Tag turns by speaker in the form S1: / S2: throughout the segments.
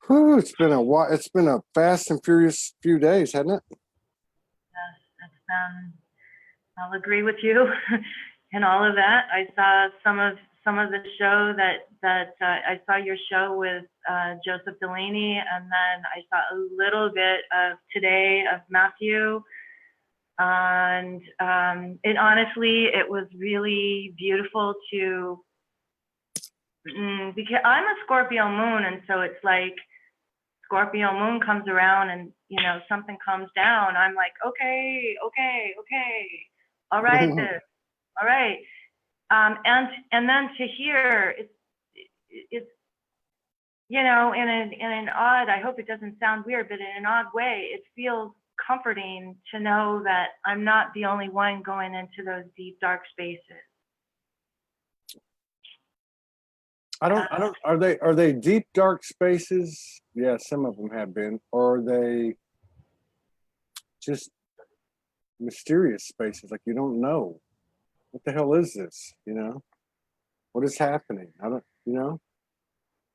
S1: Whew, it's been a while. It's been a fast and furious few days, hasn't it?
S2: Yes, it's I'll agree with you in all of that. I saw some of the show that I saw your show with Joseph Delaney, and then I saw a little bit of today of Matthew. And it honestly, it was really beautiful to, because I'm a Scorpio moon, and so it's like Scorpio moon comes around and, you know, something comes down. I'm like, okay, all right, all right. And then to hear it's you know, in an odd, I hope it doesn't sound weird, but in an odd way, it feels comforting to know that I'm not the only one going into those deep, dark spaces.
S1: Are they deep, dark spaces? Yeah, some of them have been. Or are they just mysterious spaces? Like you don't know. What the hell is this? You know? What is happening? I don't, you know?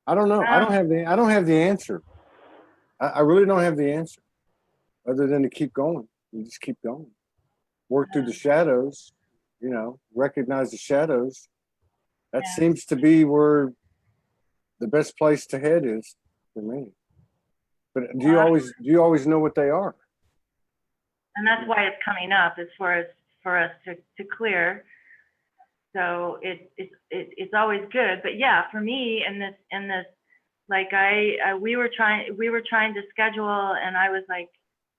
S1: I don't know. I don't have the answer. I really don't have the answer. Other than to keep going. You just keep going. Work through the shadows, you know, recognize the shadows. That seems to be where the best place to head is for me. But do you always know what they are?
S2: And that's why it's coming up, is for us to clear. So it's always good. But yeah, for me in this, like we were trying to schedule, and I was like,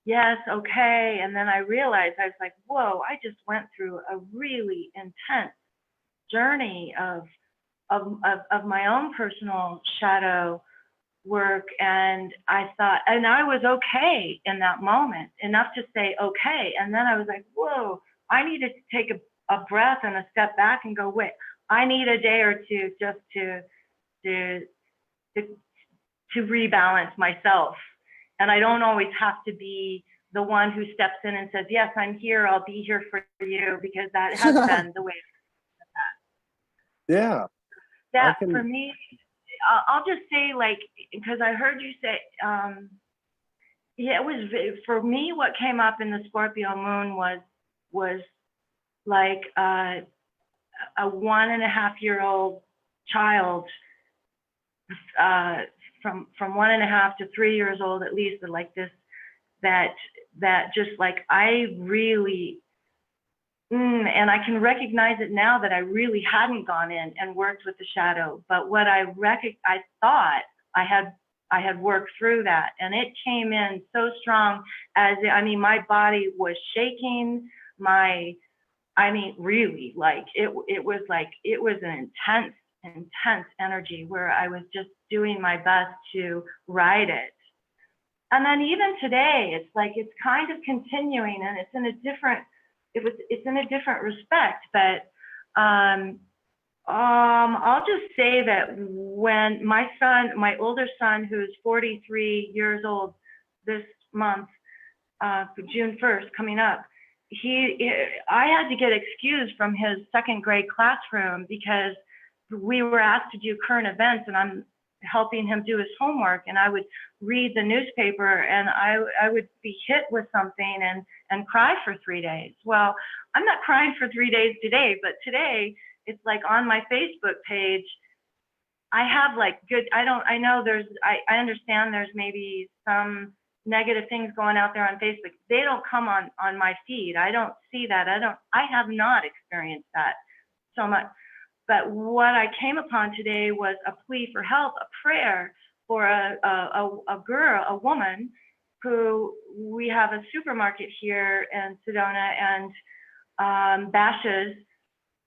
S2: yes, okay. And then I realized, I was like, whoa, I just went through a really intense journey of my own personal shadow work. And I thought, and I was okay in that moment, enough to say okay. And then I was like, whoa, I needed to take a breath and a step back and go, wait, I need a day or two just to rebalance myself. And I don't always have to be the one who steps in and says, yes, I'm here, I'll be here for you, because that has been the way.
S1: Yeah.
S2: That for me, I'll just say, like, because I heard you say, yeah, it was, for me, what came up in the Scorpio moon was like a 1.5-year-old child, from 1.5 to 3 years old at least, like this, that just like I really, and I can recognize it now that I really hadn't gone in and worked with the shadow, but what I thought I had worked through that, and it came in so strong. I mean, my body was shaking, really, like it was an intense energy where I was just doing my best to ride it. And then even today, it's like it's kind of continuing, and it's in a different respect. But I'll just say that when my older son, who's 43 years old this month, June 1st coming up, I had to get excused from his second grade classroom because we were asked to do current events, and I'm helping him do his homework, and I would read the newspaper, and I would be hit with something and cry for 3 days. Well, I'm not crying for 3 days today, but today it's like on my Facebook page, I have like I know I understand there's maybe some negative things going out there on Facebook. They don't come on my feed. I don't see that. I have not experienced that so much. But what I came upon today was a plea for help, a prayer for a woman who, we have a supermarket here in Sedona and Bashes,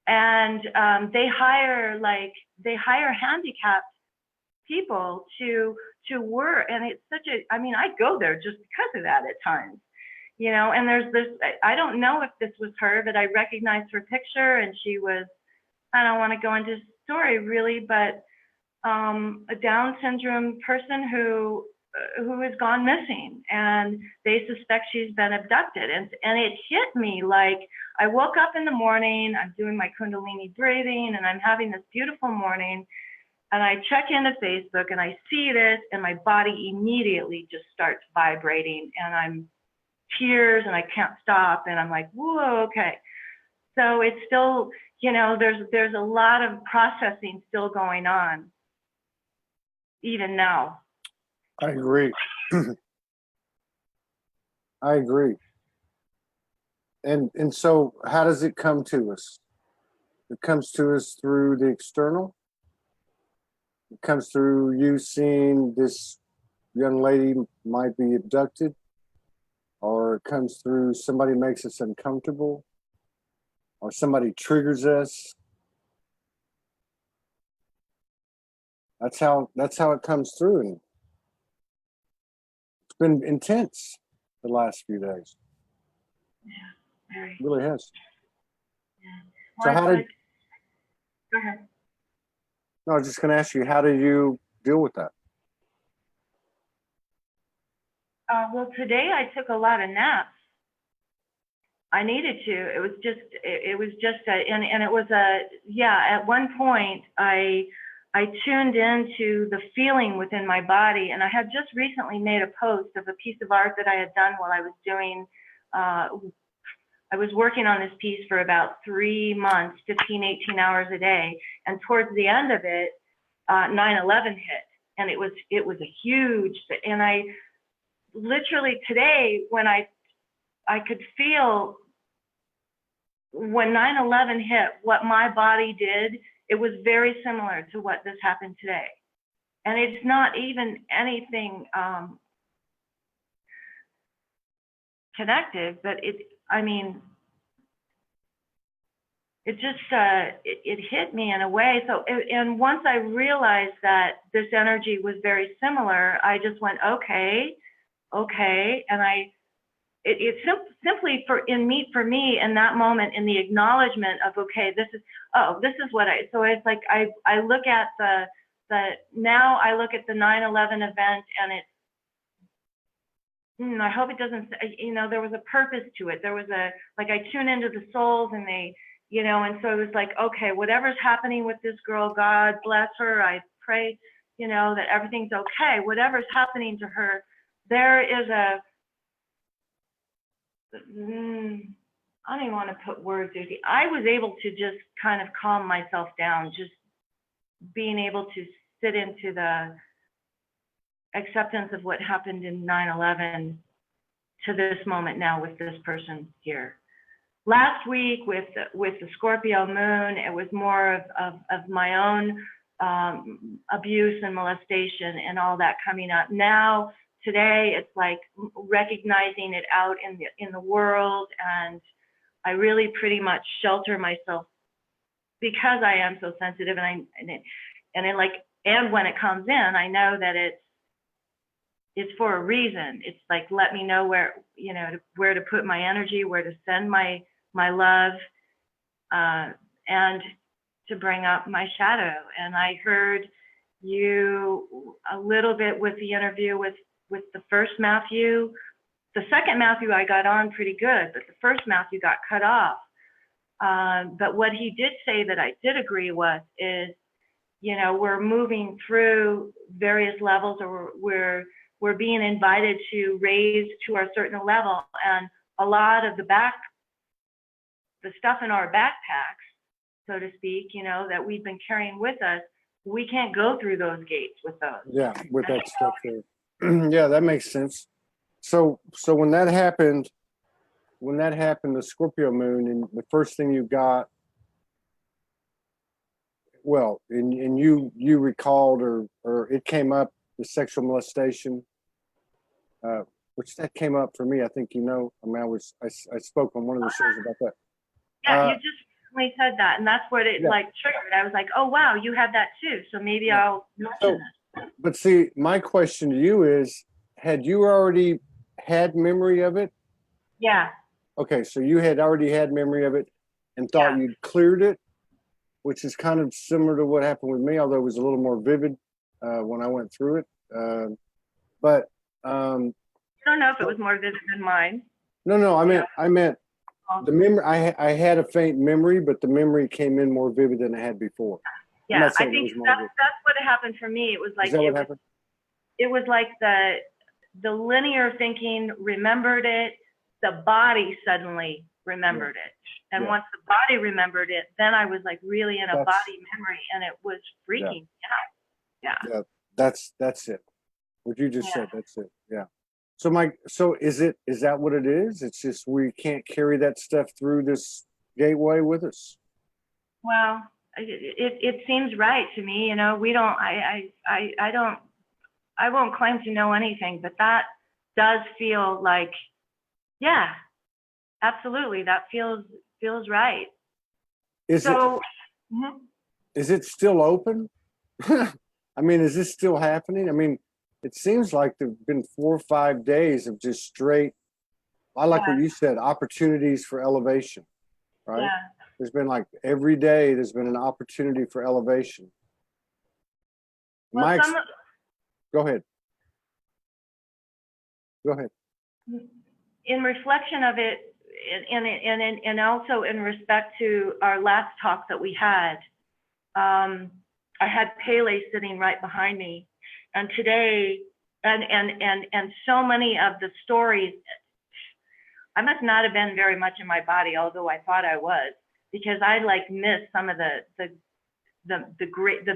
S2: and they hire handicapped people to work, and it's I mean, I go there just because of that at times, you know. And there's this, I don't know if this was her, but I recognized her picture, and she was, I don't want to go into story really, but a Down syndrome person who has gone missing, and they suspect she's been abducted. And it hit me like, I woke up in the morning, I'm doing my Kundalini breathing, and I'm having this beautiful morning, And I check into Facebook and I see this, and my body immediately just starts vibrating, and I'm tears and I can't stop, and I'm like, whoa, okay. So it's still, you know, there's a lot of processing still going on, even now.
S1: I agree. I agree. And so how does it come to us? It comes to us through the external. It comes through you seeing this young lady might be abducted, or it comes through somebody makes us uncomfortable, or somebody triggers us. That's how it comes through, and it's been intense the last few days.
S2: Yeah, very.
S1: It really has.
S2: Yeah.
S1: So how did?
S2: Go ahead.
S1: No, I was just going to ask you, how do you deal with that?
S2: Well, today I took a lot of naps. I needed to. It was just and it was at one point I tuned into the feeling within my body, and I had just recently made a post of a piece of art that I had done while I was doing, I was working on this piece for about 3 months, 15, 18 hours a day. And towards the end of it, 9/11 hit, and it was a huge, and I literally today, when I could feel when 9/11 hit, what my body did, it was very similar to what this happened today. And it's not even anything connected, but it just, it hit me in a way. So, and once I realized that this energy was very similar, I just went, okay. And it simply for me in that moment, in the acknowledgement of, okay, this is what so it's like, I look at now I look at the 9/11 event, and it's, I hope it doesn't, there was a purpose to it. There was I tune into the souls, and they, and so it was like, okay, whatever's happening with this girl, God bless her. I pray, that everything's okay. Whatever's happening to her, there is I don't even want to put words. I was able to just kind of calm myself down, just being able to sit into the acceptance of what happened in 9/11 to this moment now with this person here. Last week with the Scorpio moon, it was more of my own abuse and molestation and all that coming up. Now today it's like recognizing it out in the world, and I really pretty much shelter myself because I am so sensitive, and when it comes in, I know that it's for a reason. It's like, let me know where to put my energy, where to send my love, and to bring up my shadow. And I heard you a little bit with the interview with the first Matthew. The second Matthew I got on pretty good, but the first Matthew got cut off. But what he did say that I did agree with is, we're moving through various levels, or we're being invited to raise to a certain level, and a lot of the stuff in our backpacks, so to speak, that we've been carrying with us, we can't go through those gates with those.
S1: Yeah, with that stuff there. Yeah, that makes sense. So when that happened, the Scorpio moon, and the first thing you got, well, and you recalled, or it came up, the sexual molestation, which that came up for me. I think, I spoke on one of the shows about that.
S2: Yeah, you just recently said that, and that's what it triggered. I was like, oh wow, you had that too. So maybe I'll mention this.
S1: But see, my question to you is, had you already had memory of it?
S2: Yeah.
S1: Okay, so you had already had memory of it and thought you'd cleared it, which is kind of similar to what happened with me, although it was a little more vivid when I went through it. But
S2: I don't know if it was more vivid than mine.
S1: No, I meant the memory. I had a faint memory, but the memory came in more vivid than I had before. I'm
S2: Yeah,
S1: not
S2: I
S1: saying it
S2: think
S1: was more.
S2: that's what happened for me. It was
S1: Is
S2: like
S1: that what happened?
S2: it was like the linear thinking remembered it, the body suddenly remembered it. And
S1: Yeah.
S2: once the body remembered it, then I was like really in a body memory, and it was freaking me out. Yeah.
S1: Yeah, that's it. What you just
S2: Yeah.
S1: said, that's it. Yeah. So is that what it is? It's just we can't carry that stuff through this gateway with us.
S2: Well, it seems right to me. You know, we don't. I don't. I won't claim to know anything, but that does feel like, yeah, absolutely. That feels right.
S1: Is it
S2: So, mhm.
S1: is it still open? I mean, is this still happening? I mean, it seems like there've been 4 or 5 days of just straight. I like what
S2: Yeah,
S1: you said, opportunities for elevation, right?
S2: yeah.
S1: There's been like every day there's been an opportunity for elevation.
S2: Well,
S1: Go ahead. Go ahead.
S2: in reflection of it, and also in respect to our last talk that we had, I had Pele sitting right behind me, and today, and so many of the stories, I must not have been very much in my body, although I thought I was, because I like missed some of the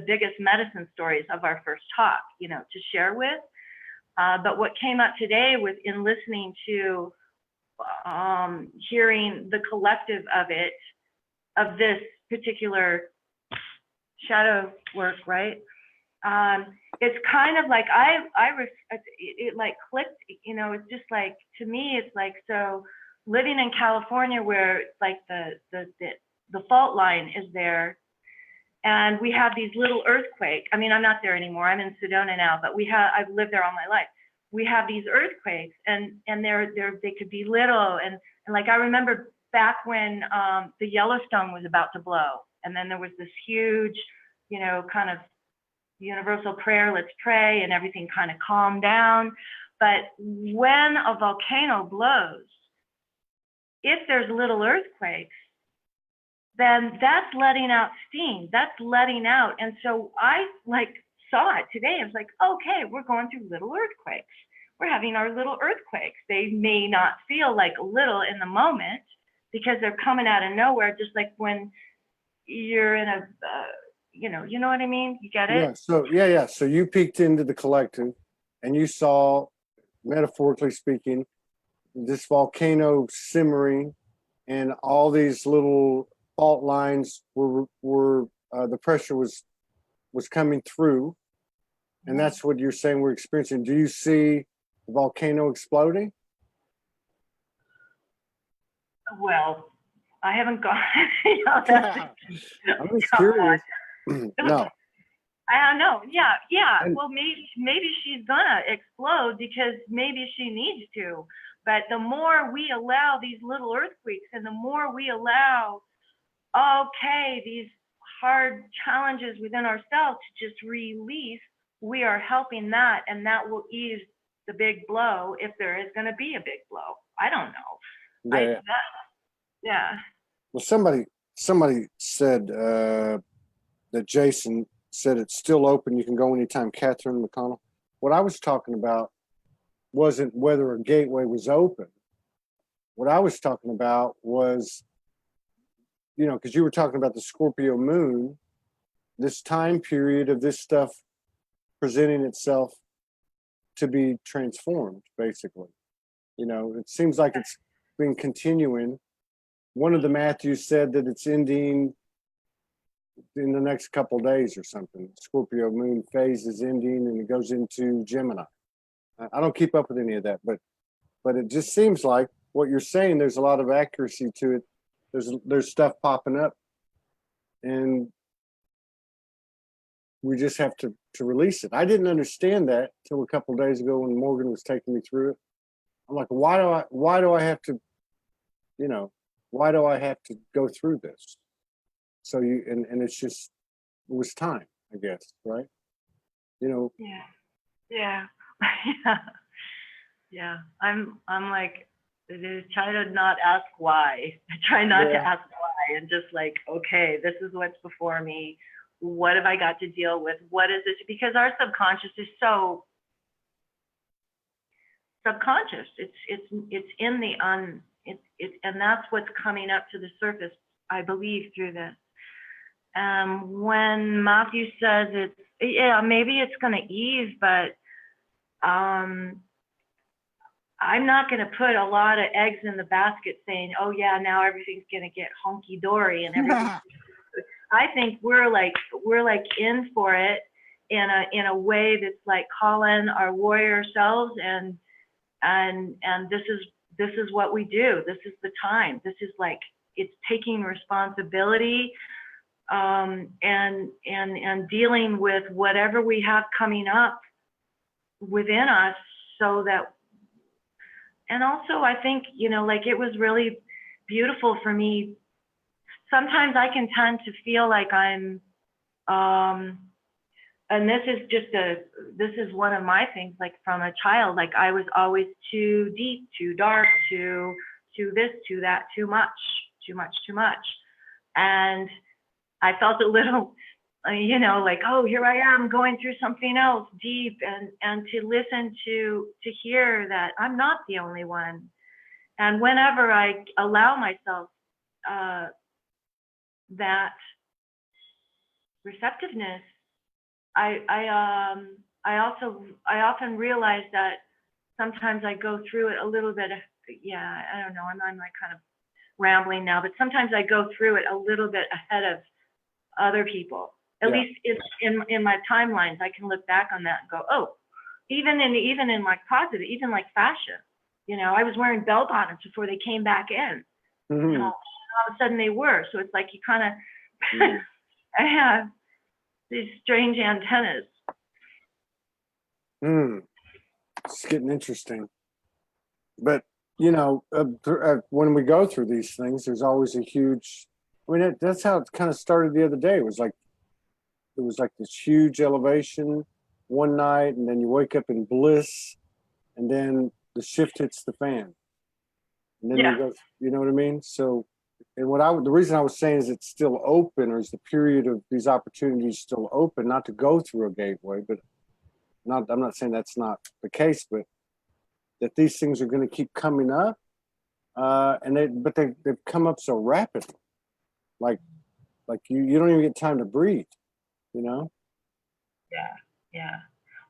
S2: biggest medicine stories of our first talk, you know, to share with. But what came up today in listening to, hearing the collective of it, of this particular shadow work, right? It's kind of like it like clicked, you know, it's just like, to me, it's like, so living in California where like the fault line is there, and we have these little earthquakes. I mean, I'm not there anymore. I'm in Sedona now, but I've lived there all my life. We have these earthquakes, and they could be little, and like I remember back when the Yellowstone was about to blow, and then there was this huge, you know, kind of universal prayer, let's pray, and everything kind of calmed down. But when a volcano blows, if there's little earthquakes, then that's letting out steam, that's letting out. And so I like saw it today. I was like, okay, we're going through little earthquakes. We're having our little earthquakes. They may not feel like little in the moment because they're coming out of nowhere, just like when you're in a, you know what I mean? You get it?
S1: Yeah. So you peeked into the collective and you saw, metaphorically speaking, this volcano simmering, and all these little fault lines were the pressure was coming through, and that's what you're saying we're experiencing. Do you see the volcano exploding?
S2: Well, I haven't gone. You know,
S1: I'm just curious. No.
S2: I don't know. Yeah.
S1: And,
S2: Well, maybe she's gonna explode because maybe she needs to. But the more we allow these little earthquakes, and the more we allow, okay, these hard challenges within ourselves to just release, we are helping that, and that will ease the big blow if there is going to be a big blow. I don't know. Yeah.
S1: Well, somebody said that Jason said it's still open. You can go anytime. Catherine McConnell. What I was talking about wasn't whether a gateway was open. What I was talking about was, you know, because you were talking about the Scorpio moon, this time period of this stuff presenting itself to be transformed, basically. You know, it seems like it's been continuing. One of the Matthews said that it's ending in the next couple of days or something. Scorpio moon phase is ending and it goes into Gemini. I don't keep up with any of that, but it just seems like what you're saying, there's a lot of accuracy to it. There's stuff popping up, and we just have to release it. I didn't understand that till a couple of days ago when Morgan was taking me through it. I'm like, why do I have to, you know, why do I have to go through this? So and it's just, it was time, I guess, right? You know.
S2: Yeah. Yeah. I'm like, try to not ask why. I try not to ask why, and just like, okay, this is what's before me. what have I got to deal with? What is this? Because our subconscious is so subconscious. It's in the and that's what's coming up to the surface, I believe, through this. When Matthew says maybe it's going to ease, but I'm not going to put a lot of eggs in the basket saying, oh yeah, now everything's going to get hunky dory and everything. I think we're like in for it in a way that's like calling our warrior selves, and this is what we do. This is the time. This is like, it's taking responsibility, and dealing with whatever we have coming up within us, so that. And also, I think, like, it was really beautiful for me. Sometimes I can tend to feel like I'm, and this is one of my things, like from a child, like I was always too deep, too dark, too this, too that, too much. And I felt a little, like, oh, here I am going through something else deep, and to listen to hear that I'm not the only one. And whenever I allow myself that receptiveness, I often realize that sometimes I go through it a little bit. I don't know. I'm like kind of rambling now, but sometimes I go through it a little bit ahead of other people. At least in my timelines, I can look back on that and go, oh, even in like positive, even like fashion, I was wearing bell bottoms before they came back in.
S1: Mm-hmm.
S2: All of a sudden they were. So it's like you kind of, I have these strange antennas.
S1: It's getting interesting. But, when we go through these things, there's always a huge, that's how it kind of started the other day. It was like this huge elevation one night, and then you wake up in bliss, and then the shift hits the fan. And then you go, you know what I mean? So, and the reason I was saying is it's still open, or is the period of these opportunities still open, not to go through a gateway, but I'm not saying that's not the case, but that these things are going to keep coming up. And they've come up so rapidly. Like you don't even get time to breathe,
S2: Yeah.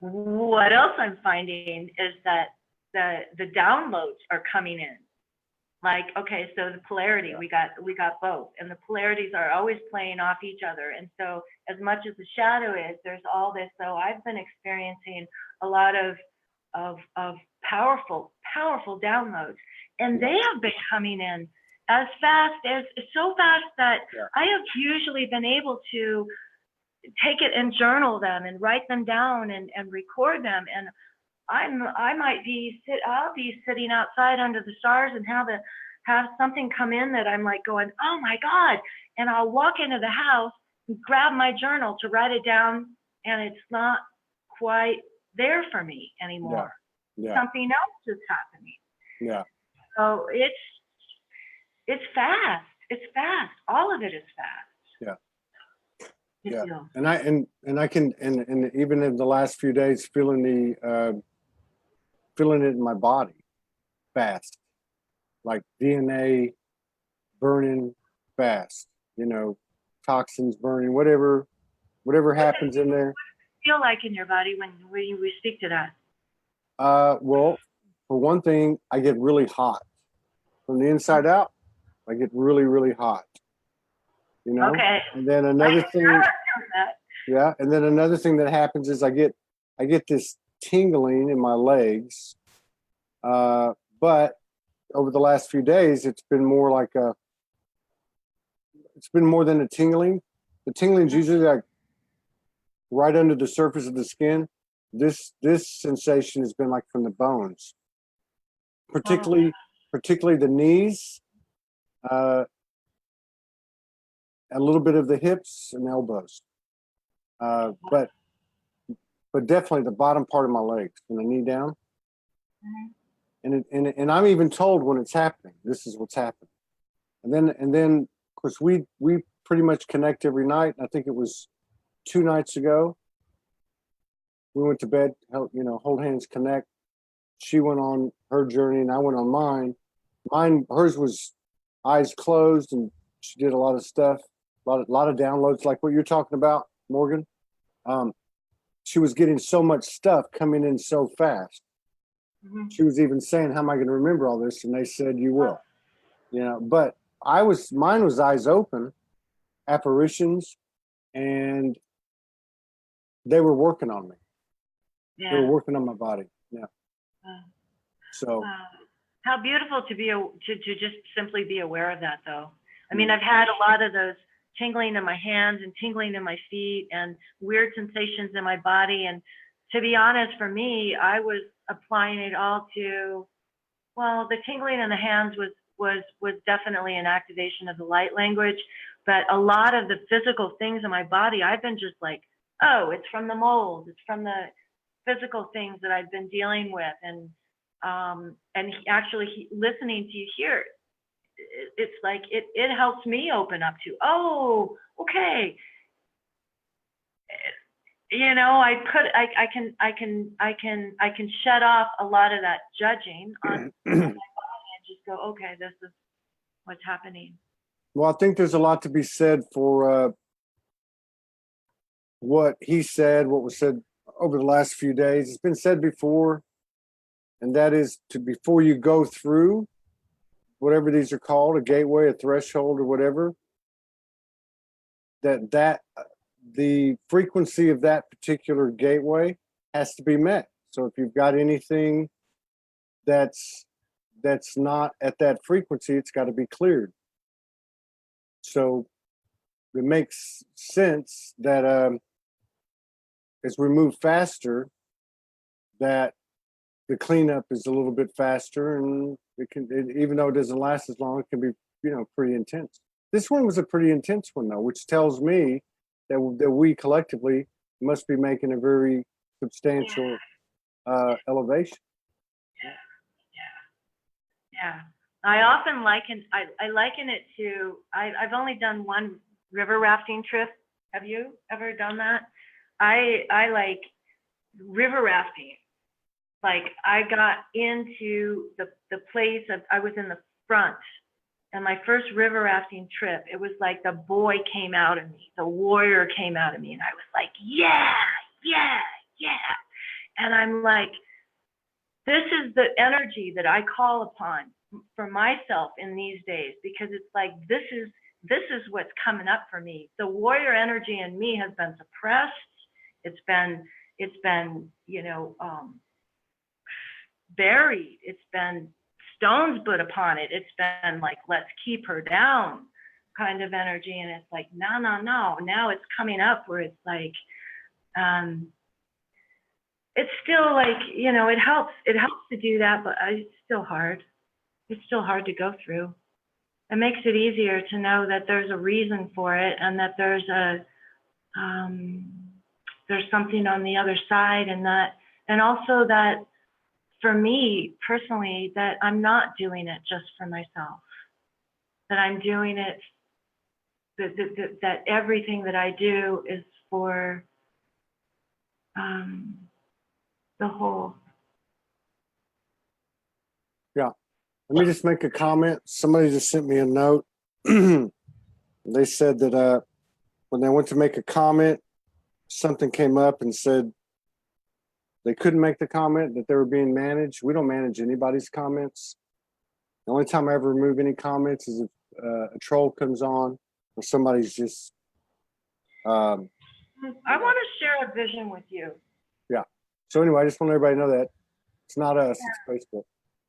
S2: What else I'm finding is that the downloads are coming in. Like, okay, so the polarity, we got both, and the polarities are always playing off each other. And so as much as the shadow is, there's all this. So I've been experiencing a lot of powerful downloads, and they have been coming in so fast that I have usually been able to take it and journal them and write them down and record them. And I'll be sitting outside under the stars and have something come in that I'm like going, oh my God. And I'll walk into the house and grab my journal to write it down, and it's not quite there for me anymore. Something else is happening. So it's fast. It's fast. All of it is fast.
S1: And I can even in the last few days feeling it in my body fast, like DNA burning fast, toxins burning, whatever happens in there.
S2: Feel like in your body when we speak to that?
S1: Well, for one thing, I get really hot from the inside out. I get really, really hot.
S2: Okay.
S1: And then another thing. And then another thing that happens is I get this tingling in my legs. But over the last few days, it's been more than a tingling. The tingling's usually like right under the surface of the skin. This sensation has been like from the bones, particularly the knees, a little bit of the hips and elbows, but definitely the bottom part of my legs, from the knee down. And I'm even told when it's happening. This is what's happening, and then of course we pretty much connect every night. I think it was 2 nights ago. We went to bed, hold hands, connect. She went on her journey and I went on mine. Hers was eyes closed, and she did a lot of stuff, a lot of downloads, like what you're talking about, Morgan. She was getting so much stuff coming in so fast.
S2: Mhm.
S1: She was even saying, "How am I going to remember all this?" And they said, "You will." But mine was eyes open, apparitions, and they were working on me.
S2: Yeah.
S1: They were working on my body. Yeah. So.
S2: How beautiful to to just simply be aware of that, though. I mean, I've had a lot of those tingling in my hands and tingling in my feet and weird sensations in my body. And to be honest, for me, I was applying it all to, well, the tingling in the hands was definitely an activation of the light language, but a lot of the physical things in my body, I've been just like, oh, it's from the mold, it's from the physical things that I've been dealing with, and listening to you here, it's like it helps me open up to, oh, okay, I can shut off a lot of that judging on my body and just go, okay, this is what's happening.
S1: Well, I think there's a lot to be said for what he said, what was said over the last few days. It's been said before, and that is before you go through whatever these are called, a gateway, a threshold, or whatever, that the frequency of that particular gateway has to be met. So if you've got anything that's not at that frequency, it's got to be cleared. So it makes sense that as we move faster, that the cleanup is a little bit faster, and even though it doesn't last as long, it can be, pretty intense. This one was a pretty intense one, though, which tells me that we collectively must be making a very substantial elevation.
S2: Yeah. I often liken it to, I've only done one river rafting trip. Have you ever done that? I like river rafting. Like, I got into the place I was in the front, and my first river rafting trip, it was like the boy came out of me, the warrior came out of me, and I was like, yeah. And I'm like, this is the energy that I call upon for myself in these days, because it's like, this is what's coming up for me. The warrior energy in me has been suppressed. It's been buried. It's been stones put upon it. It's been like, let's keep her down kind of energy. And it's like, no. Now it's coming up where it's like, it's still like, it helps to do that, but it's still hard. It's still hard to go through. It makes it easier to know that there's a reason for it, and that there's something on the other side, and also that, for me personally, that I'm not doing it just for myself, that I'm doing it, that everything that I do is for the whole.
S1: Yeah. Let me just make a comment. Somebody just sent me a note. They said that when they went to make a comment, something came up and said they couldn't make the comment, that they were being managed. We don't manage anybody's comments. The only time I ever remove any comments is if a troll comes on, or somebody's just.
S2: I want to share a vision with you.
S1: Yeah. So anyway, I just want everybody to know that it's not us, it's Facebook.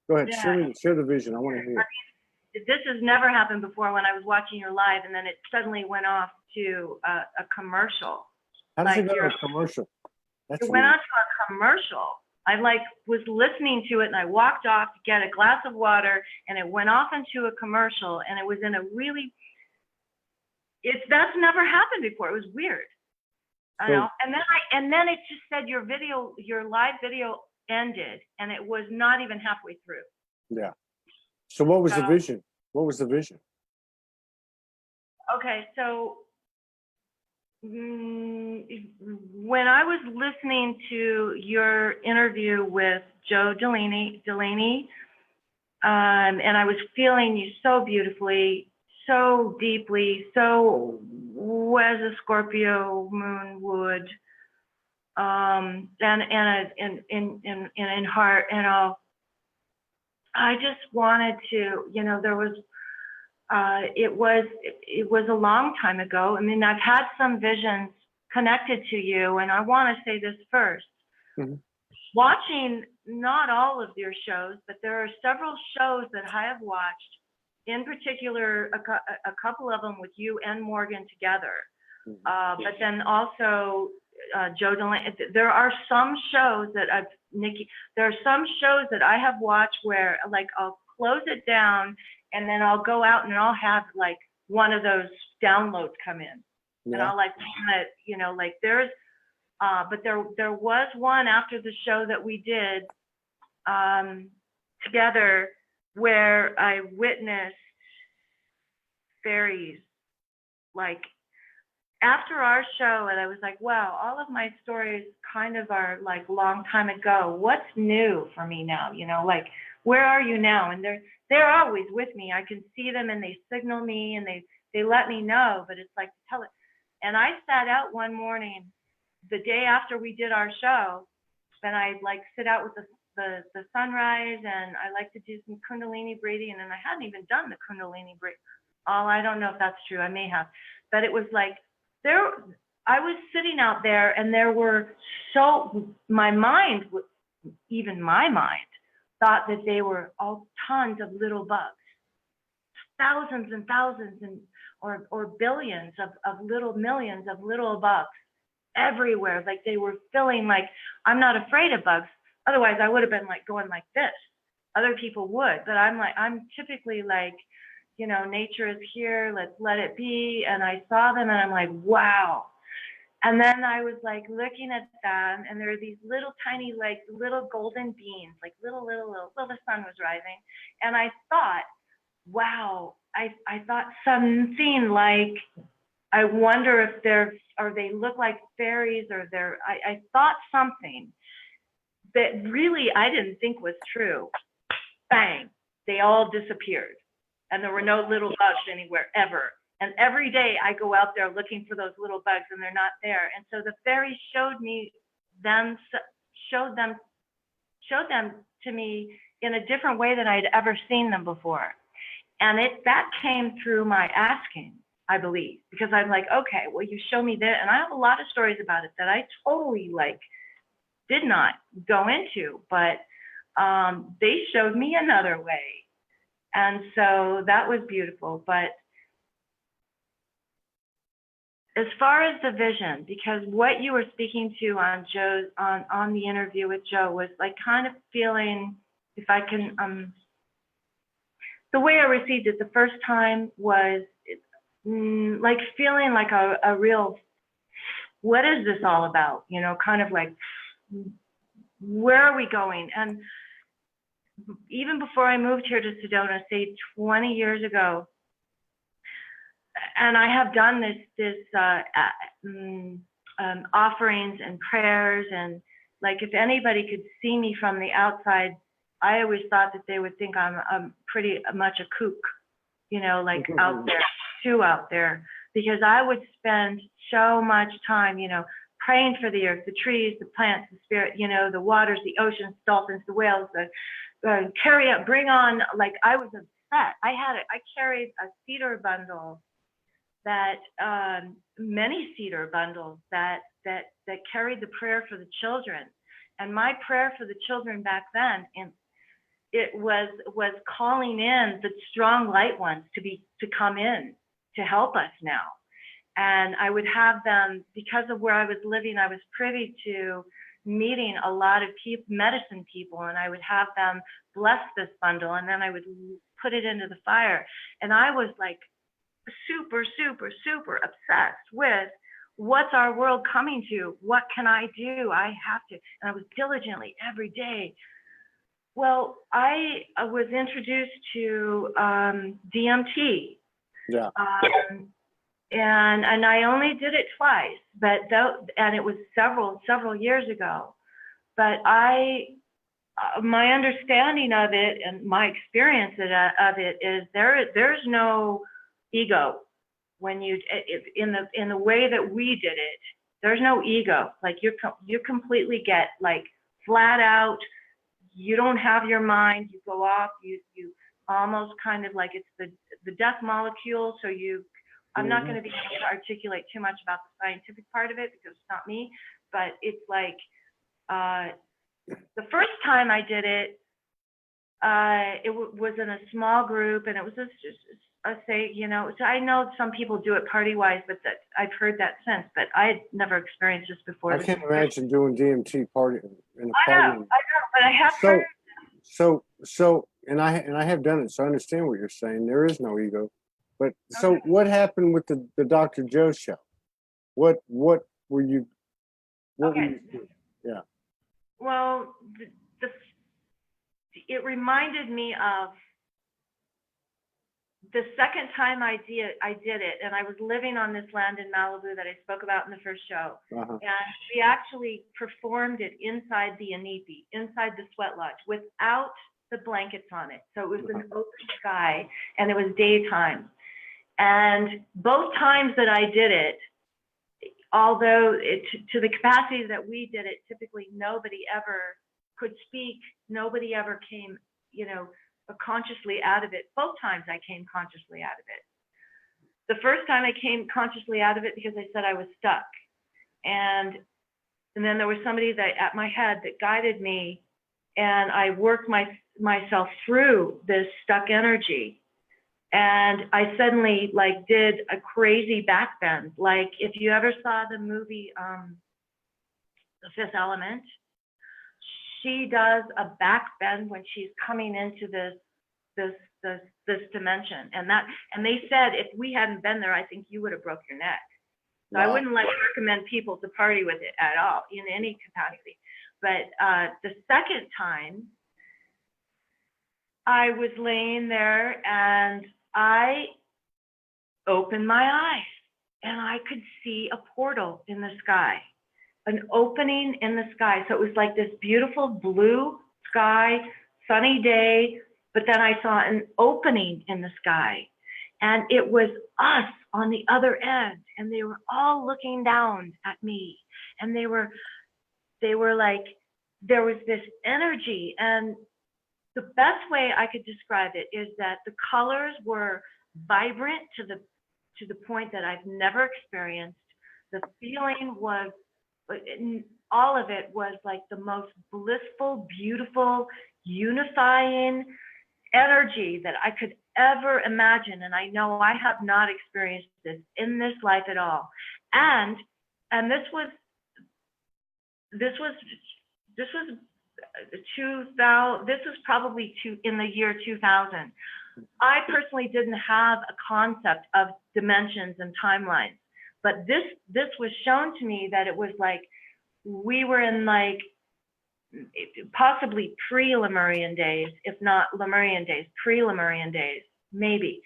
S1: Go ahead, share the vision. I want to hear it.
S2: This has never happened before when I was watching your live, and then it suddenly went off to a commercial.
S1: How does it go to a commercial?
S2: It went on to a commercial. I was listening to it, and I walked off to get a glass of water, and it went off into a commercial, and it was in a really, that's never happened before. It was weird. I know. And then it just said your live video ended, and it was not even halfway through.
S1: Yeah. So what was the vision? What was the vision?
S2: Okay, so when I was listening to your interview with Joe Delaney, and I was feeling you so beautifully, so deeply, so as a Scorpio moon would, and in heart and all. I just wanted to, there was, it was a long time ago. I mean, I've had some visions connected to you, and I want to say this first.
S1: Mm-hmm.
S2: Watching not all of your shows, but there are several shows that I have watched, in particular, a couple of them with you and Morgan together.
S1: Mm-hmm.
S2: But then also Joe Delaney. There are some shows that there are some shows that I have watched where, like, I'll close it down and then I'll go out and I'll have like one of those downloads come in, and I'll like, like there's. But there was one after the show that we did together where I witnessed fairies, like after our show, and I was like, wow, all of my stories kind of are like long time ago. What's new for me now? Like, where are you now? And they're always with me. I can see them and they signal me and they let me know, but it's like, tell it. And I sat out one morning the day after we did our show, then I like sit out with the sunrise, and I like to do some Kundalini breathing, and I hadn't even done the Kundalini breathing. I don't know if that's true. I may have, but it was like I was sitting out there, and there were my mind thought that they were all tons of little bugs, thousands and thousands or billions of little millions of little bugs everywhere. Like they were filling, like, I'm not afraid of bugs. Otherwise I would have been like going like this. Other people would, but I'm typically like, nature is here, let's let it be. And I saw them and I'm like, wow. And then I was like looking at them, and there are these little tiny, like little golden beans, like little, the sun was rising. And I thought, wow, I thought something like, I wonder if they look like fairies, or I thought something that really I didn't think was true. Bang, they all disappeared. And there were no little bugs anywhere ever. And every day I go out there looking for those little bugs, and they're not there. And so the fairies showed them to me in a different way than I'd ever seen them before. And that came through my asking, I believe, because I'm like, okay, well, you show me that. And I have a lot of stories about it that I totally like did not go into, but they showed me another way. And so that was beautiful. But as far as the vision, because what you were speaking to on on the interview with Joe was like kind of feeling, if I can, the way I received it the first time was like feeling like a real, what is this all about? Kind of like, where are we going? And even before I moved here to Sedona, say 20 years ago, and I have done this offerings and prayers, and like if anybody could see me from the outside, I always thought that they would think I'm pretty much a kook, like out there, too out there, because I would spend so much time, praying for the earth, the trees, the plants, the spirit, the waters, the oceans, dolphins, the whales, bring on, like I was upset. I carried a cedar bundle many cedar bundles that carried the prayer for the children. And my prayer for the children back then, and it was calling in the strong light ones to come in to help us now. And I would have them, because of where I was living, I was privy to meeting a lot of medicine people, and I would have them bless this bundle, and then I would put it into the fire. And I was like super, super, super obsessed with, what's our world coming to? What can I do? I have to. And I was diligently every day. Well, I was introduced to DMT.
S1: Yeah.
S2: and I only did it twice, but though, and it was several years ago. But my understanding of it and my experience of it is there's no ego when you in the way that we did it. There's no ego. Like you completely get like flat out. You don't have your mind. You go off. You almost kind of like it's the death molecule. So I'm not going to be able to articulate too much about the scientific part of it because it's not me. But it's like the first time I did it, it was in a small group, and it was just so I know some people do it party-wise, but I've heard that since, but I had never experienced this before.
S1: I can't imagine doing DMT party in a
S2: I
S1: party.
S2: know, but I have heard.
S1: So, and I have done it, so I understand what you're saying. There is no ego, but so what happened with the Dr. Joe show? What were you? What were you doing? Yeah.
S2: Well, it reminded me of the second time I did it, and I was living on this land in Malibu that I spoke about in the first show. And we actually performed it inside the inipi, inside the sweat lodge, without the blankets on it. So it was an open sky, and it was daytime. And both times that I did it, although to the capacity that we did it, typically nobody ever could speak, nobody ever came, consciously out of it. Both times I came consciously out of it. The first time I came consciously out of it because I said I was stuck. And then there was somebody at my head that guided me, and I worked myself through this stuck energy. And I suddenly did a crazy back bend. Like if you ever saw the movie, The Fifth Element, she does a back bend when she's coming into this dimension. And they said, if we hadn't been there, I think you would have broke your neck. So I wouldn't recommend people to party with it at all in any capacity. But the second time, I was laying there and I opened my eyes and I could see a portal in the sky, an opening in the sky. So it was like this beautiful blue sky, sunny day, but then I saw an opening in the sky, and it was us on the other end, and they were all looking down at me, and they were like, there was this energy. And the best way I could describe it is that the colors were vibrant to the point that I've never experienced. The feeling was, all of it was like the most blissful, beautiful, unifying energy that I could ever imagine. And I know I have not experienced this in this life at all. And this was 2000. This was probably in the year 2000. I personally didn't have a concept of dimensions and timelines, but this was shown to me that it was like we were in possibly pre-Lemurian days, if not Lemurian days, pre-Lemurian days, maybe.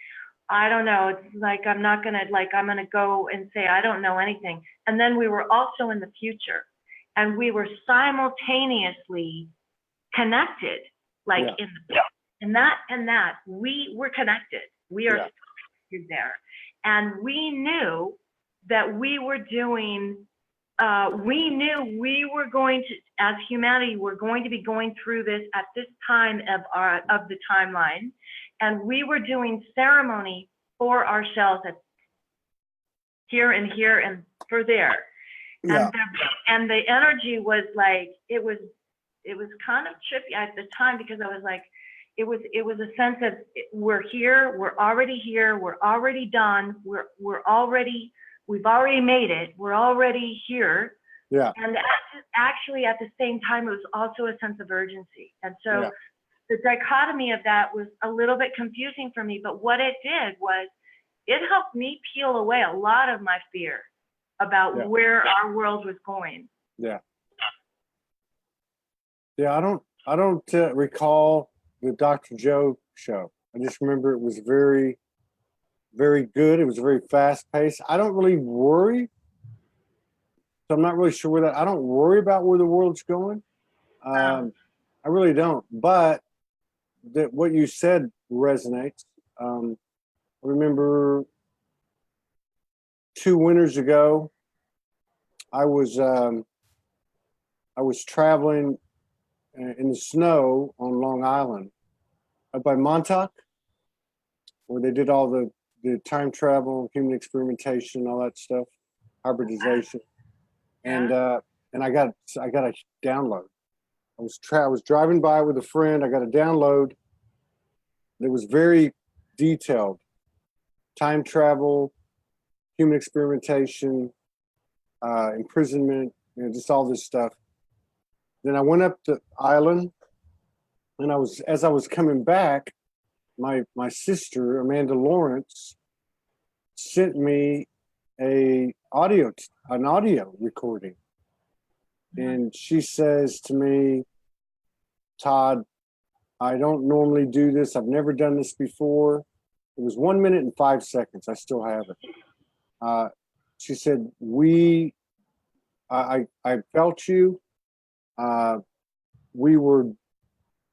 S2: I don't know. It's like I'm gonna go and say I don't know anything. And then we were also in the future, and we were simultaneously connected, in that we were connected. We are there, and we knew that we were doing. We knew we were going to, as humanity, we're going to be going through this at this time of the timeline, and we were doing ceremony for ourselves at here and for there. Yeah. And the energy was like, it was kind of trippy at the time, because I was like, it was a sense of we're here, we're already done, we've already made it, we're already here. Yeah. And actually at the same time, it was also a sense of urgency. And so the dichotomy of that was a little bit confusing for me, but what it did was it helped me peel away a lot of my fear about where our world was going. Yeah.
S1: Yeah, I don't recall the Dr. Joe show. I just remember it was very very good. It was very fast paced. I don't really worry. So I'm not really sure where that, I don't worry about where the world's going. I really don't. But that what you said resonates. I remember 2 winters ago, I was traveling in the snow on Long Island, up by Montauk, where they did all the time travel, human experimentation, all that stuff, hybridization, and I got a download. I was driving by with a friend. I got a download that was very detailed, time travel, human experimentation, imprisonment, just all this stuff. Then I went up the island, and as I was coming back, my sister Amanda Lawrence sent me an audio recording, and she says to me, "Todd, I don't normally do this. I've never done this before." It was 1 minute and 5 seconds. I still have it. She said, I felt you. We were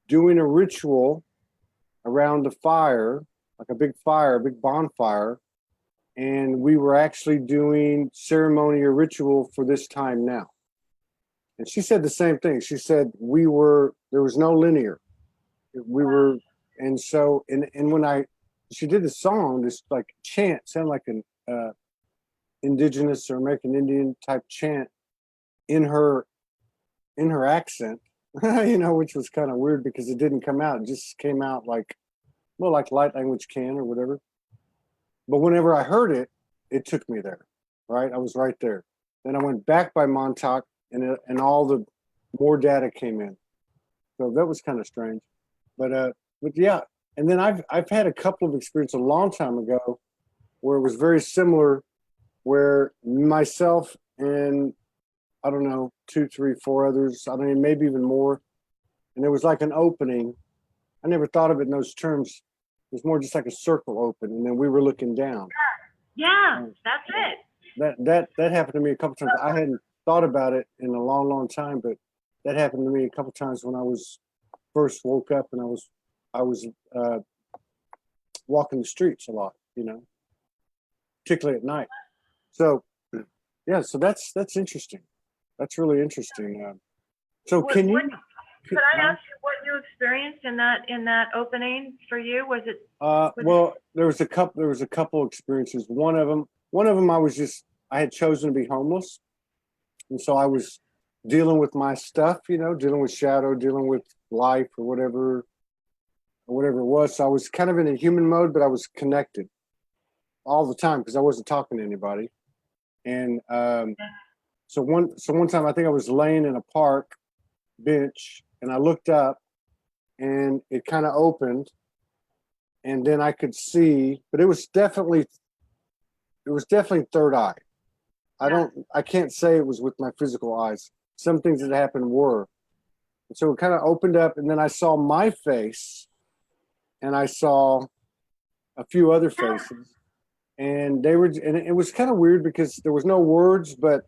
S1: doing a ritual around a fire, like a big bonfire. And we were actually doing ceremony or ritual for this time now. And she said the same thing. She said, there was no linear. We were, and so, and when she did the song, this like chant, sounded like an indigenous or American Indian type chant in her accent, which was kind of weird because it didn't come out. It just came out like light language can or whatever. But whenever I heard it, it took me there, right? I was right there. Then I went back by Montauk, and all the more data came in. So that was kind of strange. But yeah. And then I've had a couple of experiences a long time ago where it was very similar, where myself and I don't know, 2, 3, 4 others, I mean, maybe even more. And there was like an opening. I never thought of it in those terms. It was more just like a circle open, and then we were looking down.
S2: Yeah, that's it.
S1: That happened to me a couple times. I hadn't thought about it in a long, long time, but that happened to me a couple times when I was first woke up, and I was walking the streets a lot, particularly at night. So yeah, so that's interesting. That's really interesting. So
S2: Could I ask you what you experienced in that opening for you? Was it?
S1: Well, there was a couple experiences. One of them, I had chosen to be homeless, and so I was dealing with my stuff, dealing with shadow, dealing with life or whatever it was. So I was kind of in a human mode, but I was connected all the time because I wasn't talking to anybody. And so one time I think I was laying in a park bench, and I looked up, and it kind of opened, and then I could see, but it was definitely third eye. I can't say it was with my physical eyes. Some things that happened were. And so it kind of opened up, and then I saw my face, and I saw a few other faces, and it was kind of weird because there was no words, but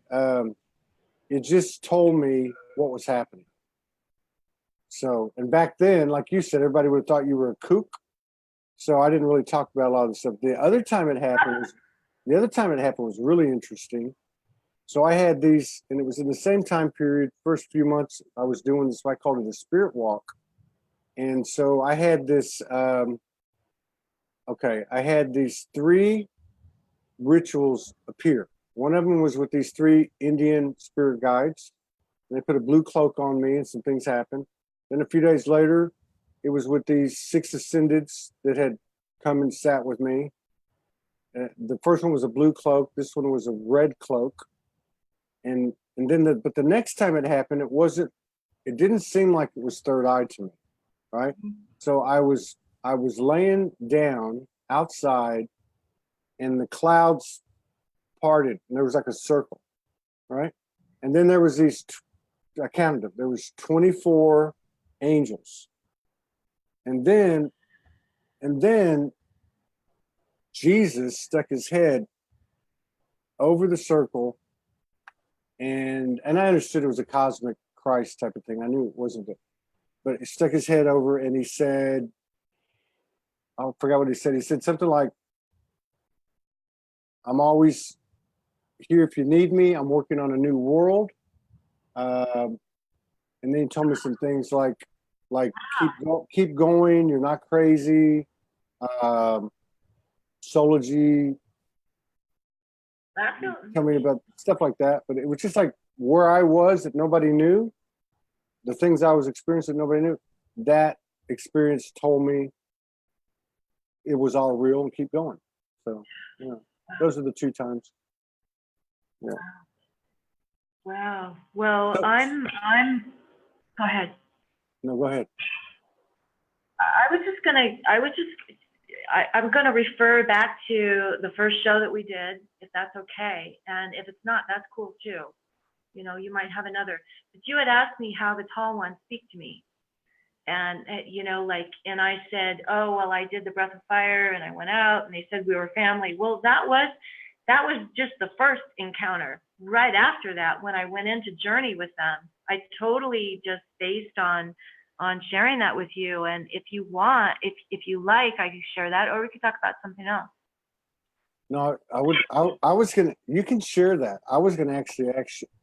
S1: it just told me what was happening. So, and back then, like you said, everybody would have thought you were a kook. So I didn't really talk about a lot of the stuff. The other time it happened was really interesting. So I had these, and it was in the same time period, first few months, I was doing this, I called it a spirit walk. And so I had this, I had these 3 rituals appear. One of them was with these 3 Indian spirit guides. They put a blue cloak on me, and some things happened. Then a few days later, it was with these 6 ascendants that had come and sat with me. The first one was a blue cloak. This one was a red cloak. And then but the next time it happened, it didn't seem like it was third eye to me, right? So I was laying down outside, and the clouds parted, and there was like a circle, right? And then there was I counted them. There was 24 angels. And then Jesus stuck his head over the circle, and I understood it was a cosmic Christ type of thing. I knew it wasn't, but he stuck his head over and he said, I forgot what he said. He said something like, "I'm always here if you need me. I'm working on a new world." And then he told me some things like keep going. You're not crazy. Soulogy. Tell me about stuff like that. But it was just like where I was that nobody knew, the things I was experiencing that nobody knew. That experience told me it was all real and keep going. So, you know, those are the two times. Yeah.
S2: Wow. Well,
S1: So,
S2: go ahead.
S1: no, go ahead.
S2: I'm gonna refer back to the first show that we did, if that's okay. And if it's not, that's cool too. You know, you might have another. But you had asked me how the tall ones speak to me. And, you know, like, and I said, oh, well, I did the breath of fire and I went out and they said we were family. Well, that was just the first encounter. Right after that, when I went into journey with them, I totally just based on sharing that with you. And if you want, if you like, I can share that, or we could talk about something else.
S1: No, I was gonna, you can share that. I was gonna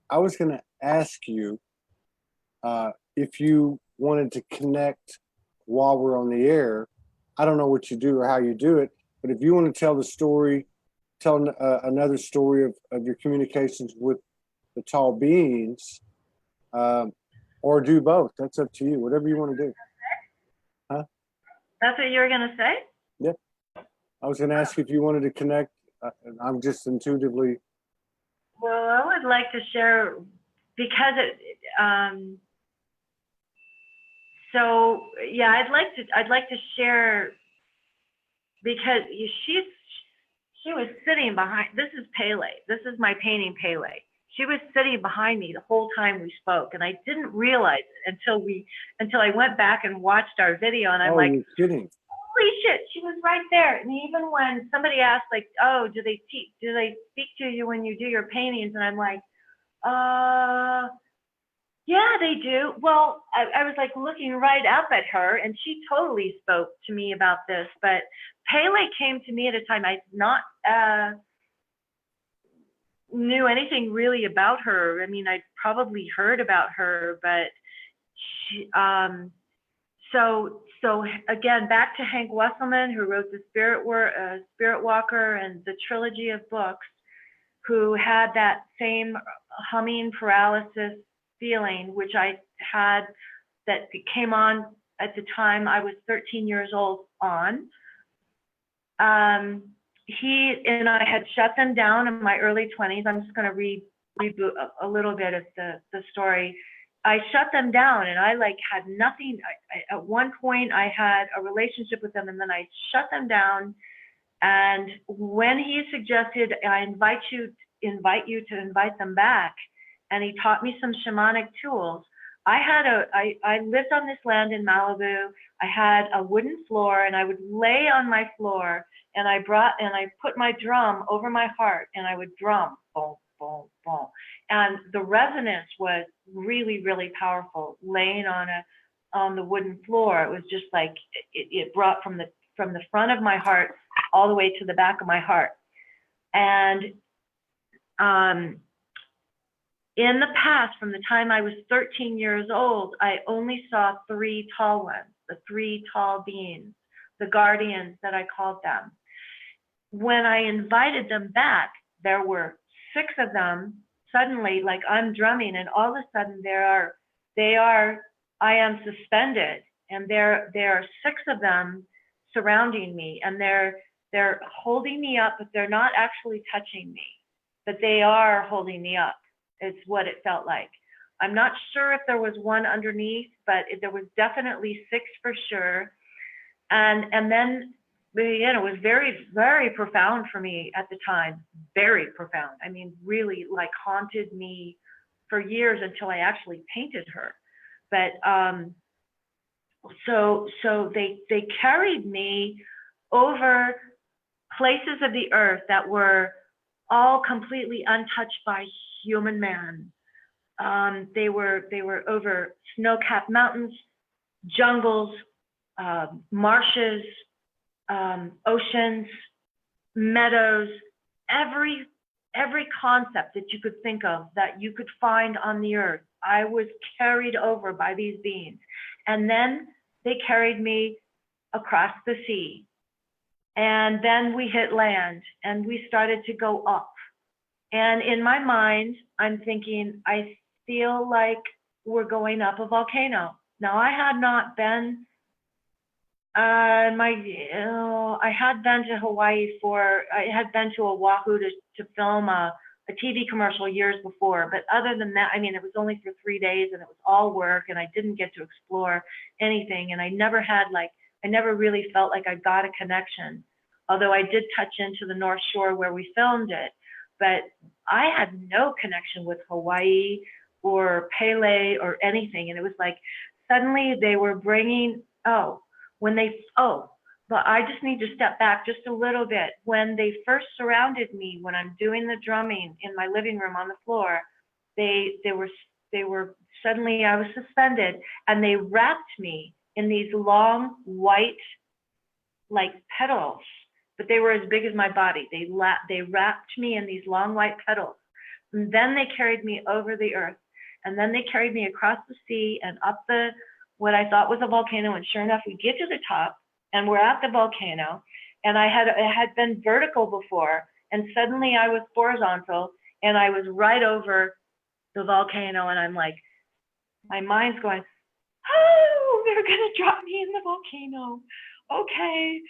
S1: I was gonna ask you if you wanted to connect while we're on the air. I don't know what you do or how you do it, but if you want to tell the story, tell another story of your communications with the tall beings, or do both. That's up to you. Whatever you want to do. Huh?
S2: That's what you were gonna say?
S1: Yeah. I was gonna ask you if you wanted to connect. I'm just intuitively.
S2: Well, I would like to share because so yeah, I'd like to share because she was sitting behind. This is Pele. This is my painting, Pele. She was sitting behind me the whole time we spoke, and I didn't realize it until I went back and watched our video, and I'm like,
S1: you're kidding.
S2: holy shit, she was right there. And even when somebody asked, like, oh, do they speak to you when you do your paintings? And I'm like, yeah, they do. Well, I was like looking right up at her, and she totally spoke to me about this. But Pele came to me at a time I not knew anything really about her. I mean, I'd probably heard about her, but she, so again, back to Hank Wesselman, who wrote the Spirit Walker and the trilogy of books, who had that same humming paralysis feeling, which I had, that came on at the time I was 13 years old on. He and I had shut them down in my early 20s. I'm just going to reboot a little bit of the story. I shut them down, and I like had nothing. At one point I had a relationship with them, and then I shut them down. And when he suggested I invite you to invite them back, and he taught me some shamanic tools. I lived on this land in Malibu. I had a wooden floor, and I would lay on my floor, and I put my drum over my heart, and I would drum, boom, boom, boom. And the resonance was really, really powerful. Laying on the wooden floor, it was just like it brought from the front of my heart all the way to the back of my heart. And in the past, from the time I was 13 years old, I only saw 3 tall ones, the 3 tall beings, the guardians that I called them. When I invited them back, there were 6 of them. Suddenly, like I'm drumming, and all of a sudden I am suspended, and there are 6 of them surrounding me, and they're holding me up, but they're not actually touching me, but they are holding me up. It's what it felt like. I'm not sure if there was one underneath, but there was definitely 6 for sure. And then, you know, it was very, very profound for me at the time. Very profound. I mean, really like haunted me for years until I actually painted her. But so they carried me over places of the earth that were all completely untouched by human man. They were over snow-capped mountains, jungles, marshes, oceans, meadows, every concept that you could think of that you could find on the earth. I was carried over by these beings. And then they carried me across the sea. And then we hit land and we started to go up. And in my mind, I'm thinking, I feel like we're going up a volcano. Now, I had not been, I had been to Hawaii I had been to Oahu to film a TV commercial years before. But other than that, I mean, it was only for 3 days and it was all work and I didn't get to explore anything. And I never really felt like I got a connection. Although I did touch into the North Shore where we filmed it. But I had no connection with Hawaii or Pele or anything. And it was like, suddenly they were bringing, but I just need to step back just a little bit. When they first surrounded me, when I'm doing the drumming in my living room on the floor, they were suddenly, I was suspended and they wrapped me in these long white, like petals, but they were as big as my body. They wrapped me in these long white petals. And then they carried me over the earth. And then they carried me across the sea and up what I thought was a volcano. And sure enough, we get to the top and we're at the volcano. And I had been vertical before. And suddenly I was horizontal and I was right over the volcano. And I'm like, my mind's going, oh, they're going to drop me in the volcano. Okay.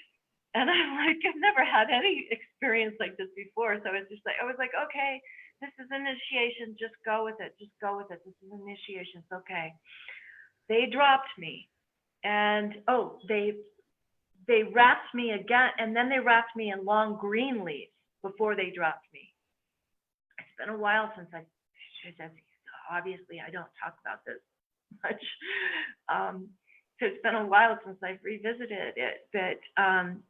S2: And I'm like, I've never had any experience like this before. So I was like, okay, this is initiation. Just go with it. Just go with it. This is initiation. It's okay. They dropped me and they wrapped me again. And then they wrapped me in long green leaves before they dropped me. It's been a while since obviously I don't talk about this much. So it's been a while since I've revisited it, but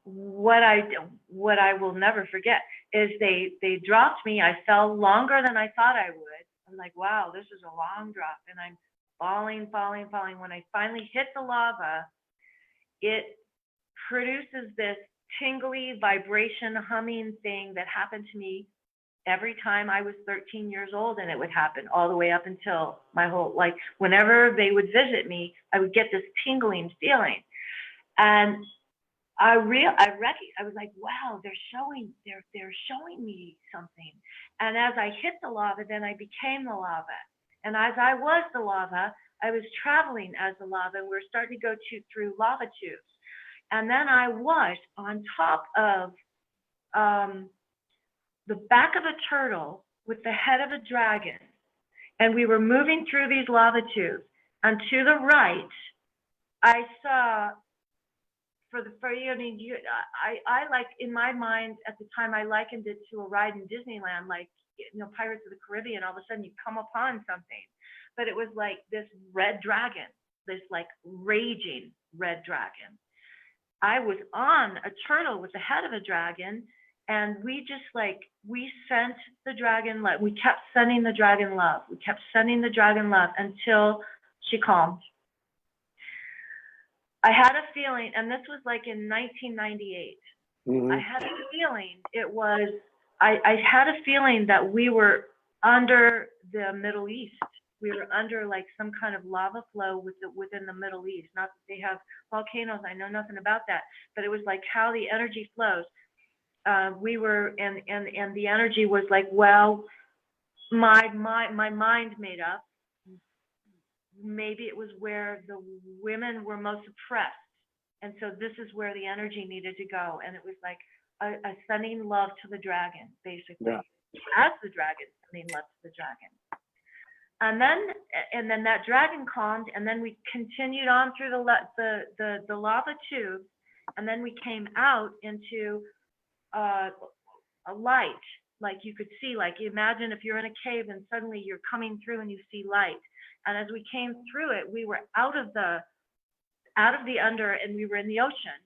S2: what I will never forget is they dropped me. I fell longer than I thought I would. I'm like, wow, this is a long drop, and I'm falling. When I finally hit the lava, it produces this tingly vibration humming thing that happened to me every time I was 13 years old, and it would happen all the way up until my whole, like, whenever they would visit me, I would get this tingling feeling. And I was like, wow, they're showing me something. And as I hit the lava, then I became the lava. And as I was the lava, I was traveling as the lava, and we were starting to go through lava tubes. And then I was on top of the back of a turtle with the head of a dragon. And we were moving through these lava tubes. And to the right, I saw, I like, in my mind at the time, I likened it to a ride in Disneyland, like, Pirates of the Caribbean. All of a sudden you come upon something. But it was like this red dragon, this like raging red dragon. I was on a turtle with the head of a dragon. And we sent the dragon love. We kept sending the dragon love. We kept sending the dragon love until she calmed. I had a feeling, and this was like in 1998. I had a feeling I had a feeling that we were under the Middle East. We were under like some kind of lava flow within the Middle East. Not that they have volcanoes. I know nothing about that. But it was like how the energy flows. We were, and the energy was like, well, my mind made up. Maybe it was where the women were most oppressed. And so this is where the energy needed to go. And it was like a sending love to the dragon, basically. Yeah. As the dragon, sending love to the dragon. And then that dragon calmed, and then we continued on through the lava tube, and then we came out into a light, like you could see, like imagine if you're in a cave and suddenly you're coming through and you see light. And as we came through it, we were out of the under, and we were in the ocean.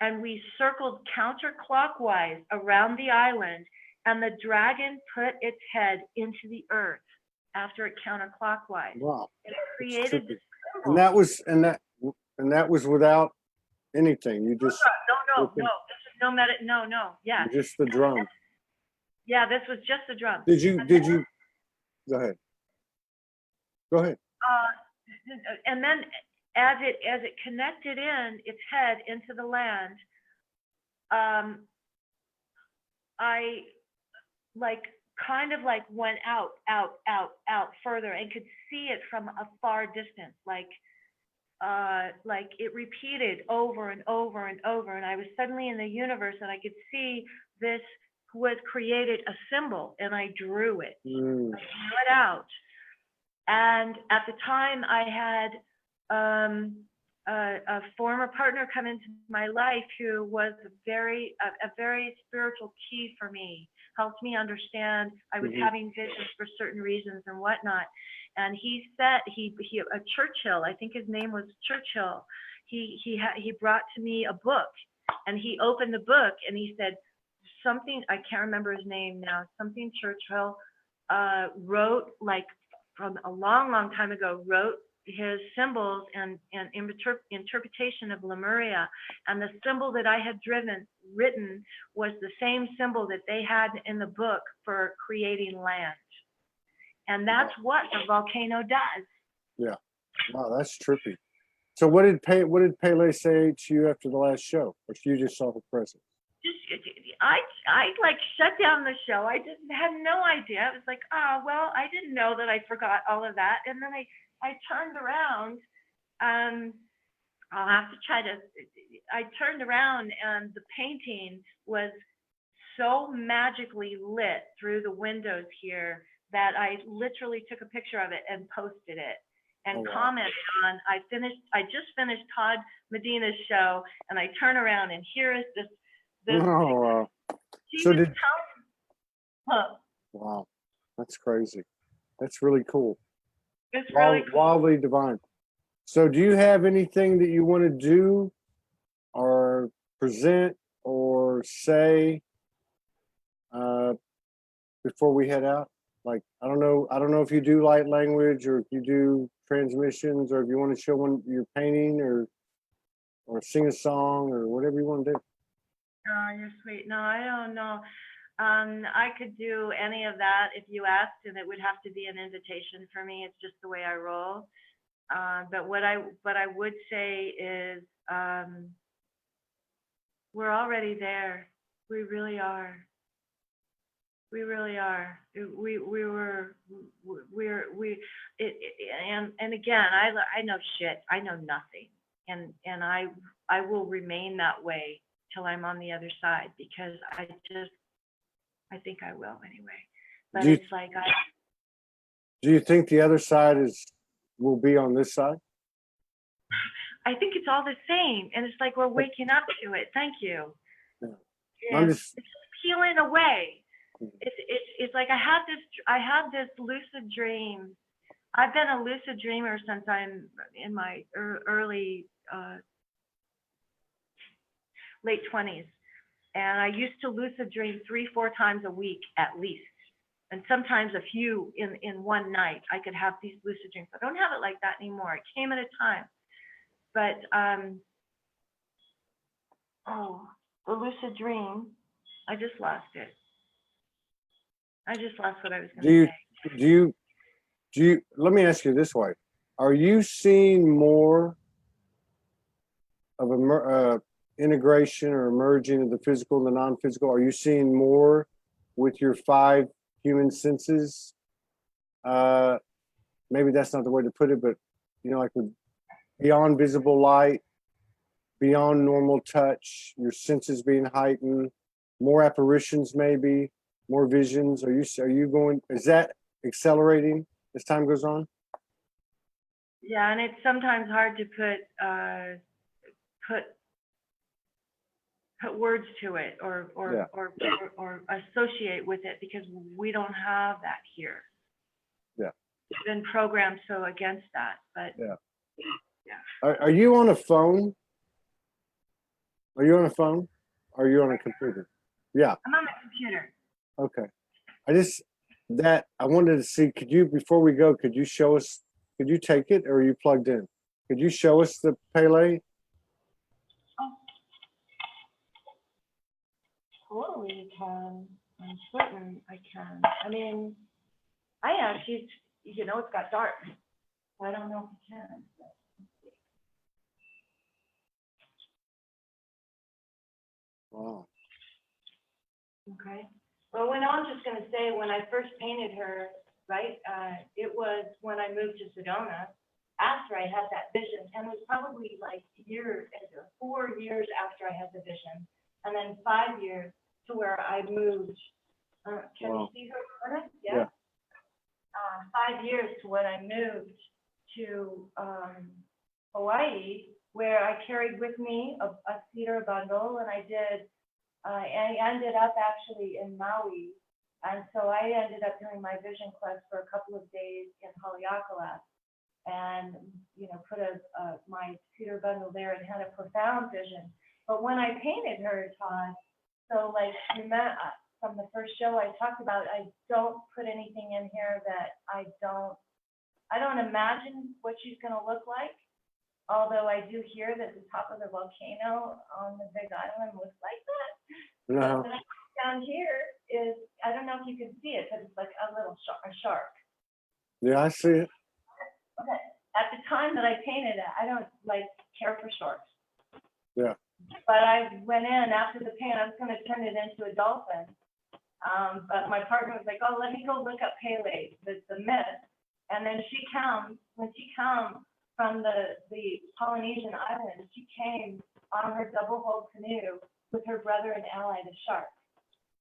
S2: and we circled counterclockwise around the island, and the dragon put its head into the earth after it counterclockwise.
S1: Wow.
S2: It created this symbol.
S1: And that was without anything. You just
S2: No. This is no. Yeah.
S1: just the drum.
S2: Yeah, this was just the drum.
S1: Did you go ahead? Go ahead.
S2: And then as it connected its head into the land, I kind of went out further and could see it from a far distance, like it repeated over and over and over, and I was suddenly in the universe, and I could see this was created a symbol, and I drew it. I drew it out. And at the time, I had a former partner come into my life who was a very spiritual key for me, helped me understand I was having visions for certain reasons and whatnot. And he said, Churchill, I think his name was Churchill, he brought to me a book, and he opened the book and he said something, I can't remember his name now, something Churchill wrote, like from a long time ago, wrote his symbols and interpretation of Lemuria, and the symbol that I had written was the same symbol that they had in the book for creating land. And that's what the volcano does. Yeah.
S1: Wow, that's trippy. So what did Pele say to you after the last show? Or you just saw her presence?
S2: I shut down the show. I just had no idea. I was like, oh, well, I didn't know that I forgot all of that. And then I turned around. I'll have to try to, I turned around, and the painting was so magically lit through the windows here that I literally took a picture of it and posted it and commented on, I just finished Todd Medina's show, and I turn around and here is this
S1: so wow, that's crazy. That's really cool.
S2: It's really cool.
S1: Wildly divine. So do you have anything that you want to do or present or say before we head out? Like, I don't know if you do light language, or if you do transmissions, or if you want to show one your painting, or sing a song, or whatever you want to do.
S2: Oh, you're sweet. No, I don't know. I could do any of that if you asked, and it would have to be an invitation for me. It's just the way I roll. But what I would say is, we're already there. We really are. We really are. And again, I know shit. I know nothing, and I will remain that way till I'm on the other side, because I think I will anyway. But it's like
S1: do you think the other side will be on this side?
S2: I think it's all the same, and it's like we're waking up to it. Thank you.
S1: Yeah.
S2: It's peeling away. It's like I had this lucid dream. I've been a lucid dreamer since I'm in my early late 20s, and I used to lucid dream 3-4 times a week at least, and sometimes a few in one night. I could have these lucid dreams. I don't have it like that anymore. It came at a time. But the lucid dream, I just lost it. I just lost what I was going to say.
S1: Do you, let me ask you this way. Are you seeing more of integration or merging of the physical and the non-physical? Are you seeing more with your 5 human senses? Maybe that's not the way to put it, but like with beyond visible light, beyond normal touch, your senses being heightened, more apparitions, maybe more visions. Is that accelerating as time goes on?
S2: Yeah, and it's sometimes hard to put words to it or associate with it, because we don't have that here.
S1: Yeah,
S2: it's been programmed so against that. But
S1: Are you on a phone? Are you on a phone? Or are you on a computer? Yeah.
S2: I'm on the computer.
S1: Okay. I wanted to see, could you, before we go, could you show us, could you take it or are you plugged in? Could you show us the Pele?
S2: Totally can. I'm certain I can. I mean, I actually, you know, it's got dark. I don't know if you can.
S1: Wow.
S2: Okay. Well, when I'm just going to say, when I first painted her, right, it was when I moved to Sedona after I had that vision. And it was probably like 4 years after I had the vision. And then 5 years to where I moved. Can
S1: Wow.
S2: you see her? Yeah. 5 years to when I moved to Hawaii, where I carried with me a cedar bundle, and I ended up actually in Maui. And so I ended up doing my vision quest for a couple of days in Haleakala, and you know, put my cedar bundle there and had a profound vision. But when I painted her, Todd, so like from the first show I talked about, I don't put anything in here that I don't imagine what she's going to look like. Although I do hear that the top of the volcano on the Big Island looks like that.
S1: No.
S2: But down here is, I don't know if you can see it, but it's like a little shark.
S1: Yeah, I see it.
S2: Okay. At the time that I painted it, I don't like care for sharks.
S1: Yeah.
S2: But I went in after the paint, I was going to turn it into a dolphin. But my partner was like, oh, let me go look up Pele, the myth. And then when she comes from the Polynesian islands, she came on her double-hulled canoe with her brother and ally, the shark.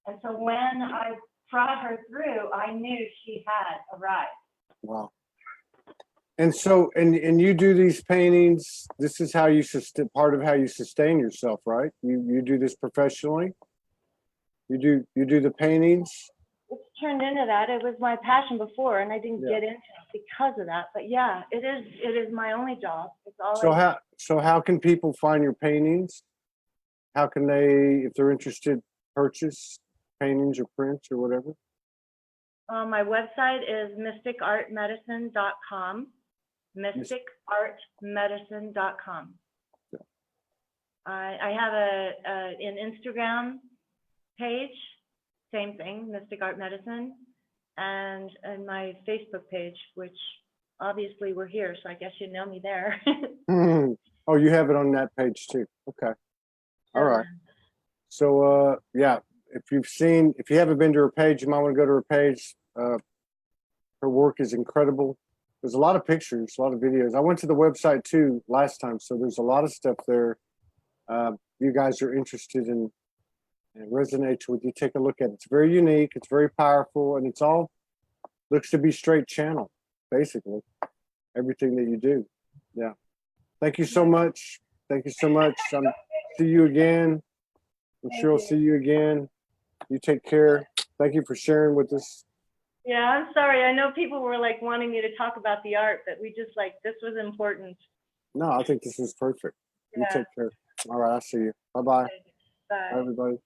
S2: And so when I brought her through, I knew she had arrived.
S1: Wow. And so, and you do these paintings, this is how you part of how you sustain yourself, right? You do this professionally? You do the paintings?
S2: It's turned into that. It was my passion before, and I didn't
S1: Yeah.
S2: get into it because of that. But yeah, it is my only job. It's all
S1: So how can people find your paintings? How can they, if they're interested, purchase paintings or prints or whatever?
S2: my website is mysticartmedicine.com. mysticartmedicine.com.
S1: Yeah.
S2: I have an Instagram page, same thing, Mystic Art Medicine, and my Facebook page, which obviously we're here, so I guess you know me there.
S1: Oh, you have it on that page too. Okay. All right. So yeah, if you haven't been to her page, you might want to go to her page. Her work is incredible. There's a lot of pictures, a lot of videos. I went to the website too last time, so there's a lot of stuff there. You guys are interested in and resonates with you, take a look at it. It's very unique, it's very powerful, and it's all looks to be straight channel, basically. Everything that you do. Yeah. Thank you so much. Thank you so much. See you again. I'm sure I'll see you again. You take care. Thank you for sharing with us.
S2: Yeah, I'm sorry. I know people were like wanting me to talk about the art, but we just like, this was important.
S1: No, I think this is perfect. You
S2: Yeah.
S1: take care. All right, I'll see you. Bye-bye.
S2: Bye.
S1: Bye, everybody.